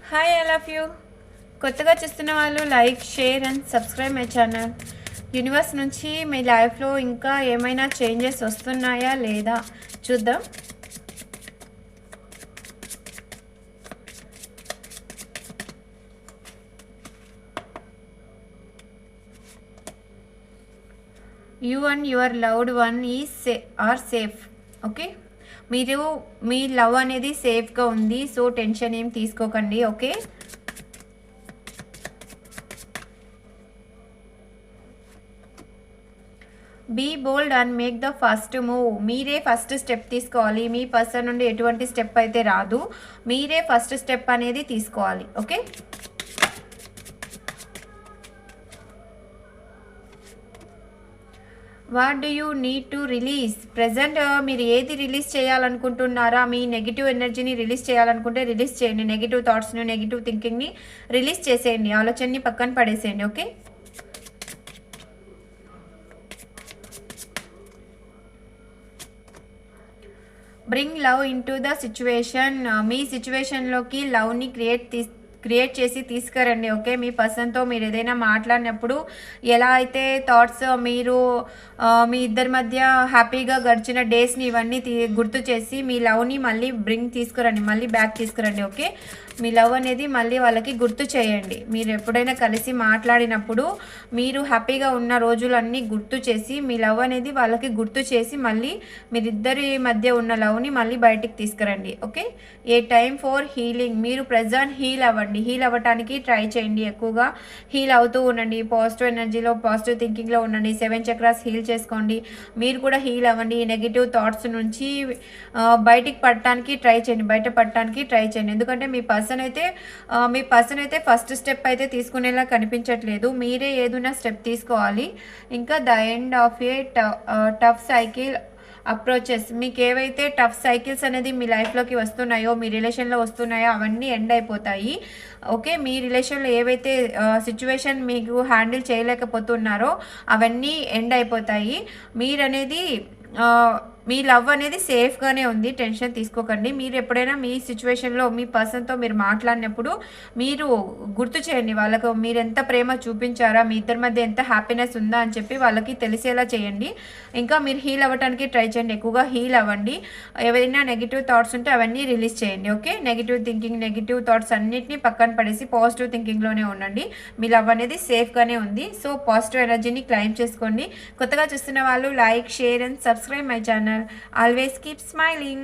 Hi I love you. కొత్తగా చూస్తున్న వాళ్ళు like, share and subscribe my channel. Universe నుంచి మీ లైఫ్లో ఇంకా ఏమైనా చేంజెస్ వస్తున్నాయా లేదా చూద్దాం. You and your loved one or safe. Okay, మీరు మీ లవ్ అనేది సేఫ్గా ఉంది. సో టెన్షన్ ఏం తీసుకోకండి. Okay, be bold and make the first move. మీరే ఫస్ట్ స్టెప్ తీసుకోవాలి. మీ పర్సన్ నుండి ఎటువంటి స్టెప్ అయితే రాదు, మీరే ఫస్ట్ స్టెప్ అనేది తీసుకోవాలి. Okay, what do you need to release. Present మీరు ఏది రిలీజ్ చేయాలనుకుంటున్నారా? మీ నెగిటివ్ ఎనర్జీని రిలీజ్ చేయాలనుకుంటే రిలీజ్ చేయండి. నెగిటివ్ థాట్స్ని, నెగిటివ్ థింకింగ్ని రిలీజ్ చేసేయండి. ఆలోచనని పక్కన పడేసేయండి. Okay, bring love into the situation. మీ సిచ్యువేషన్లోకి లవ్ని క్రియేట్ చేసి తీసుకురండి. ఓకే, మీ పర్సన్తో మీరు ఏదైనా మాట్లాడినప్పుడు ఎలా అయితే థాట్స్ మీరు మీ ఇద్దరి మధ్య హ్యాపీగా గడిచిన డేస్ని ఇవన్నీ గుర్తు చేసి మీ లవ్ని మళ్ళీ తీసుకురండి, మళ్ళీ బ్యాక్ తీసుకురండి. ఓకే, మీ లవ్ అనేది మళ్ళీ వాళ్ళకి గుర్తు చేయండి. మీరు ఎప్పుడైనా కలిసి మాట్లాడినప్పుడు మీరు హ్యాపీగా ఉన్న రోజులన్నీ గుర్తు చేసి మీ లవ్ అనేది వాళ్ళకి గుర్తు చేసి మళ్ళీ మీరిద్దరి మధ్య ఉన్న లవ్ని మళ్ళీ బయటికి తీసుకురండి. Okay, A time for healing. మీరు ప్రజెంట్ హీల్ అవ్వండి. హీల్ అవ్వటానికి ట్రై చేయండి. ఎక్కువగా హీల్ అవుతూ ఉండండి. పాజిటివ్ ఎనర్జీలో, పాజిటివ్ థింకింగ్లో ఉండండి. 7 చక్రాస్ హీల్ చేసుకోండి. మీరు కూడా హీల్ అవ్వండి. నెగిటివ్ థాట్స్ నుంచి బయటికి పడటానికి ట్రై చేయండి, బయట పడటానికి ట్రై చేయండి. ఎందుకంటే మీ పర్సన్ అయితే ఫస్ట్ స్టెప్ అయితే తీసుకునేలా కనిపించట్లేదు. మీరే ఏదైనా స్టెప్ తీసుకోవాలి. ఇంకా the end of a tough cycle approaches. మీకు ఏవైతే టఫ్ సైకిల్స్ అనేది మీ లైఫ్లోకి వస్తున్నాయో, మీ రిలేషన్లో వస్తున్నాయో అవన్నీ ఎండ్ అయిపోతాయి. ఓకే, మీ రిలేషన్లో ఏవైతే సిచ్యువేషన్ మీకు హ్యాండిల్ చేయలేకపోతున్నారో అవన్నీ ఎండ్ అయిపోతాయి. మీరనేది మీ లవ్ అనేది సేఫ్గానే ఉంది. టెన్షన్ తీసుకోకండి. మీరు ఎప్పుడైనా మీ సిచ్యువేషన్లో మీ పర్సన్తో మీరు మాట్లాడినప్పుడు మీరు గుర్తు చేయండి. వాళ్ళకు మీరు ఎంత ప్రేమ చూపించారా, మీ ఇద్దరి మధ్య ఎంత హ్యాపీనెస్ ఉందా అని చెప్పి వాళ్ళకి తెలిసేలా చేయండి. ఇంకా మీరు హీల్ అవ్వడానికి ట్రై చేయండి. ఎక్కువగా హీల్ అవ్వండి. ఏవైనా నెగిటివ్ థాట్స్ ఉంటే అవన్నీ రిలీజ్ చేయండి. Okay, negative thinking, negative thoughts అన్నిటిని పక్కన పడేసి పాజిటివ్ థింకింగ్లోనే ఉండండి. మీ లవ్ అనేది సేఫ్గానే ఉంది. సో పాజిటివ్ ఎనర్జీని క్లైమ్ చేసుకోండి. కొత్తగా చూస్తున్న వాళ్ళు like, share and subscribe my channel. Always keep smiling.